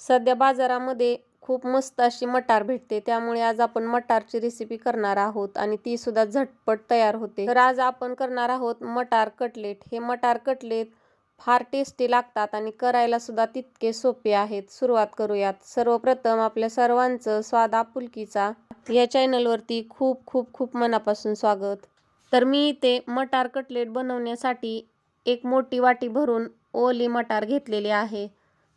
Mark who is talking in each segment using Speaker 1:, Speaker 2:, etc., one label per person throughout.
Speaker 1: सध्या बाजारामध्ये खूप मस्त अशी मटार भेटते, त्यामुळे आज आपण मटारची रेसिपी करणार आहोत आणि ती सुद्धा झटपट तयार होते। तर आज आपण करणार आहोत मटार कटलेट। हे मटार कटलेट फार टेस्टी लागतात आणि करायला सुद्धा तितके सोपे आहेत। सुरुवात करूयात। सर्वप्रथम आपल्या सर्वांचं स्वाद आपुलकीचा या चॅनलवरती खूप खूप खूप मनापासून स्वागत। तर मी इथे मटार कटलेट बनवण्यासाठी एक मोठी वाटी भरून ओली मटार घेतलेली आहे।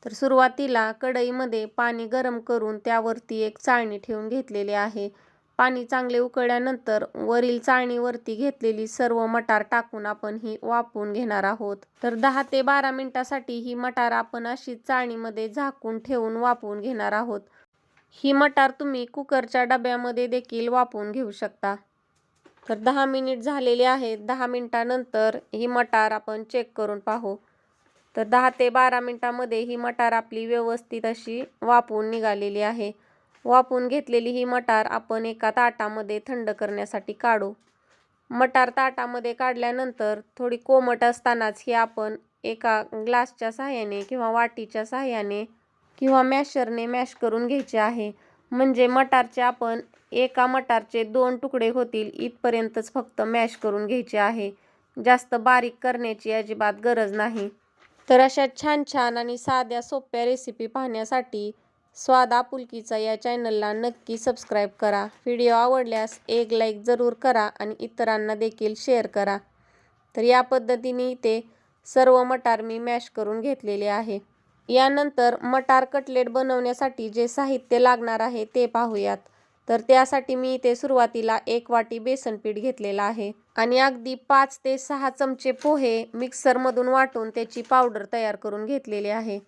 Speaker 1: तर सुरुवातीला कढईमध्ये पाणी गरम करून त्यावरती एक चाळणी ठेवून घेतलेली आहे। पाणी चांगले उकळल्यानंतर वरील चाळणीवरती घेतलेली सर्व मटार टाकून आपण ही वाफवून घेणार आहोत। तर 10 ते 12 मिनिटांसाठी ही मटार आपण अशी चाळणीमध्ये झाकून ठेवून वाफवून घेणार आहोत। ही मटार तुम्ही कुकरच्या डब्यामध्ये देखील वाफवून घेऊ शकता। तर 10 मिनिट झालेले आहेत। 10 मिनिटांनंतर ही मटार आपण चेक करून पाहू। तर 10 ते 12 मिनिटांमध्ये ही मटार आपली व्यवस्थित अशी वाफवून निघालेली आहे। वाफवून घेतलेली ही मटार आपण एका ताटामध्ये थंड करण्यासाठी काढू। मटार ताटामध्ये काढल्यानंतर थोडी कोमट असतानाच ही आपण एका ग्लासच्या सहाय्याने किंवा वाटीच्या सहाय्याने किंवा मॅशरने मॅश करून घ्यायचे आहे। म्हणजे मटारचे आपण एका मटारचे 2 तुकडे होतील इथपर्यंतच फक्त मॅश करून घ्यायचे आहे। जास्त बारीक करण्याची अजिबात गरज नाही। तर अशा छान छान आणि साध्या सोप्या रेसिपी पाहण्यासाठी स्वाद आपुलकीचा या चॅनलला नक्की सबस्क्राईब करा। व्हिडिओ आवडल्यास एक लाईक जरूर करा आणि इतरांना देखील शेअर करा। तर या पद्धतीने इथे सर्व मटार मी मॅश करून घेतलेले आहे। यानंतर मटार कटलेट बनवण्यासाठी जे साहित्य लागणार आहे ते पाहूयात। तर त्यासाठी मी इथे सुरुवातीला 1 वाटी बेसन पीठ घेतलेला आहे आणि अगदी 5 ते 6 चमचे पोहे मिक्सरमधून वाटून त्याची पावडर तयार करून घेतलेली आहे।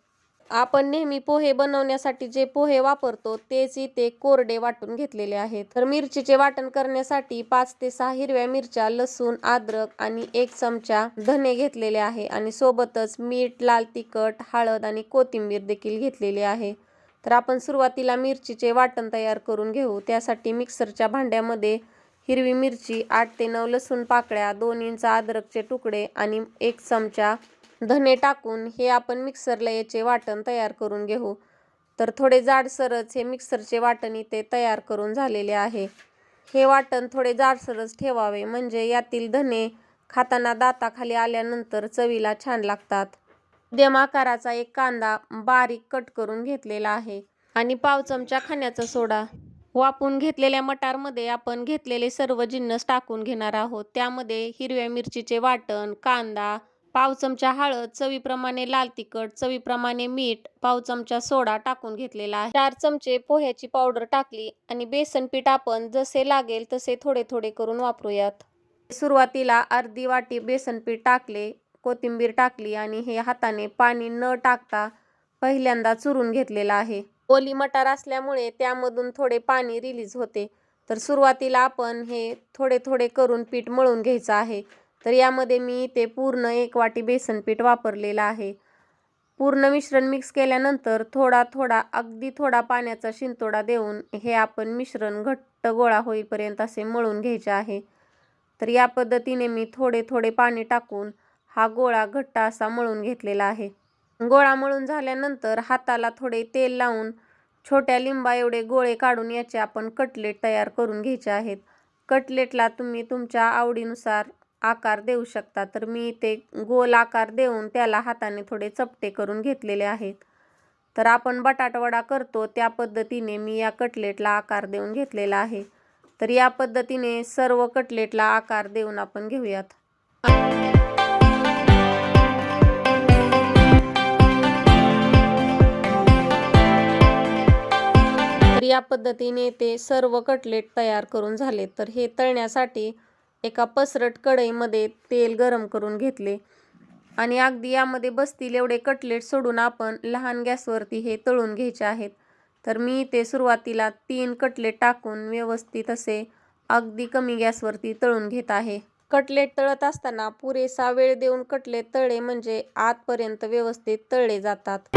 Speaker 1: आपण नेहमी पोहे बनवण्यासाठी जे पोहे वापरतो तेच इथे कोरडे वाटून घेतलेले आहेत। तर मिरचीचे वाटण करण्यासाठी 5 ते 6 हिरव्या मिरच्या, लसूण, अद्रक आणि 1 चमचा धने घेतलेले आहे आणि सोबतच मीठ, लाल तिखट, हळद आणि कोथिंबीर देखील घेतलेली आहे। तर आपण सुरुवातीला मिरचीचे वाटण तयार करून घेऊ। त्यासाठी मिक्सरच्या भांड्यामध्ये हिरवी मिरची, 8 ते 9 लसूण पाकळ्या, 2 इंच अद्रकचे तुकडे आणि 1 चमचा धने टाकून हे आपण मिक्सरला याचे वाटण तयार करून घेऊ। तर थोडे जाडसरच हे मिक्सरचे वाटण इथे तयार करून झालेले आहे। हे वाटण थोडे जाडसरच ठेवावे म्हणजे यातील धने खाताना दाताखाली आल्यानंतर चवीला छान लागतात। मध्यम आकाराचा एक कांदा बारीक कट करून घेतलेला आहे आणि पाव चमचा खाण्याचा सोडा। वाफवून घेतलेल्या मटारमध्ये आपण घेतलेले सर्व जिन्नस टाकून घेणार आहोत। त्यामध्ये हिरव्या मिरचीचे वाटण, कांदा, पाव चमचा हळद, चवीप्रमाणे लाल तिखट, चवीप्रमाणे मीठ, पाव चमचा सोडा टाकून घेतलेला आहे। 4 चमचे पोह्याची पावडर टाकली आणि बेसन पीठ आपण जसे लागेल तसे थोडे थोडे करून वापरूयात। सुरुवातीला अर्धी वाटी बेसन पीठ टाकले, कोथिंबीर टाकली आणि हे हाताने पाणी न टाकता पहिल्यांदा चुरून घेतलेला आहे। ओली मटार असल्यामुळे त्यामधून थोडे पाणी रिलीज होते। तर सुरुवातीला आपण हे थोडे थोडे करून पीठ मळून घ्यायचं आहे। तर यामध्ये मी इथे पूर्ण 1 वाटी बेसन पीठ वापरलेलं आहे। पूर्ण मिश्रण मिक्स केल्यानंतर थोडा थोडा अगदी थोडा पाण्याचा शिंतोडा देऊन हे आपण मिश्रण घट्ट गोळा होईपर्यंत असे मळून घ्यायचे आहे। तर या पद्धतीने मी थोडे थोडे पाणी टाकून हा गोळा घट्ट असा मळून घेतलेला आहे। गोळा मळून झाल्यानंतर हाताला थोडे तेल लावून छोट्या लिंबा एवढे गोळे काढून याचे आपण कटलेट तयार करून घ्यायचे आहेत। कटलेटला तुम्ही तुमच्या आवडीनुसार आकार देऊ शकता। तर मी इथे गोल आकार देऊन त्याला हाताने थोडे चपटे करून घेतलेले आहेत। तर आपण बटाटावडा करतो त्या पद्धतीने मी या कटलेटला आकार देऊन घेतलेला आहे। तर या पद्धतीने सर्व कटलेटला आकार देऊन आपण घेऊयात। तर या पद्धतीने ते सर्व कटलेट तयार करून झाले। तर हे तळण्यासाठी एका पसरट कढईमध्ये तेल गरम करून घेतले आणि अगदी यामध्ये बसतील एवढे कटलेट सोडून आपण लहान गॅसवरती हे तळून घ्यायचे आहेत। तर मी इथे सुरुवातीला 3 कटलेट टाकून व्यवस्थित असे अगदी कमी गॅसवरती तळून घेत आहे। कटलेट तळत असताना पुरेसा वेळ देऊन कटलेट तळले म्हणजे आतपर्यंत व्यवस्थित तळले जातात।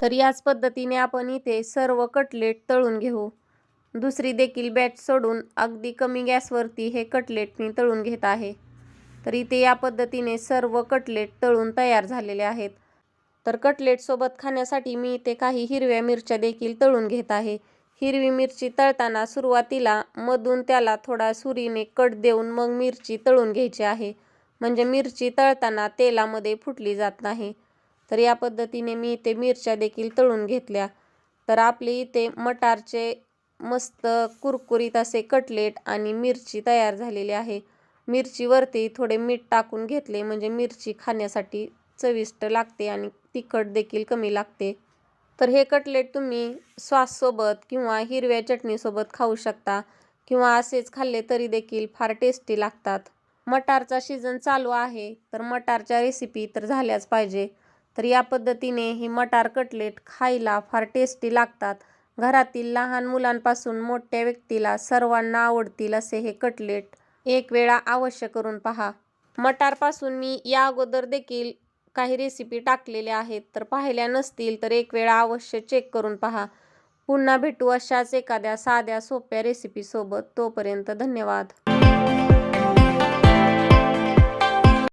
Speaker 1: तर याच पद्धतीने आपण इथे सर्व कटलेट तळून घेऊ. दुसरी देखील बॅच सोडून अगदी कमी गॅसवरती हे कटलेट मी तळून घेत आहे. तर इथे या पद्धतीने सर्व कटलेट तळून तयार झालेले आहेत. तर कटलेटसोबत खाण्यासाठी मी इथे काही हिरव्या मिरच्या देखील तळून घेत आहे. हिरवी मिरची तळताना सुरुवातीला मधून त्याला थोडा सुरीने कट देऊन मग मिरची तळून घ्यायची आहे. म्हणजे मिरची तळताना तेलामध्ये फुटली जात नाही. तर या पद्धतीने मी इथे मिरच्या देखील तळून घेतल्या. तर आपले इथे मटारचे मस्त कुरकुरीत असे कटलेट आणि मिरची तयार झालेली आहे. मिरचीवरती थोडे मीठ टाकून घेतले म्हणजे मिरची खाण्यासाठी चविष्ट लागते आणि तिखट देखील कमी लागते. तर हे कटलेट तुम्ही सॉससोबत किंवा हिरव्या चटणीसोबत खाऊ शकता किंवा असेच खाल्ले तरी देखील फार टेस्टी लागतात. मटारचा सीझन चालू आहे तर मटारच्या रेसिपी तर झाल्याच पाहिजे. तर या पद्धतीने ही मटार कटलेट खायला फार टेस्टी लागतात. घरातील लहान मुलांपासून मोठ्या व्यक्तीला सर्वांना आवडतील असे हे कटलेट एक वेळा अवश्य करून पहा. मटारपासून मी या अगोदर देखील काही रेसिपी टाकलेल्या आहेत. तर पाहिल्या नसतील तर एक वेळा अवश्य चेक करून पहा. पुन्हा भेटू अशाच एखाद्या साध्या सोप्या रेसिपीसोबत. तोपर्यंत धन्यवाद.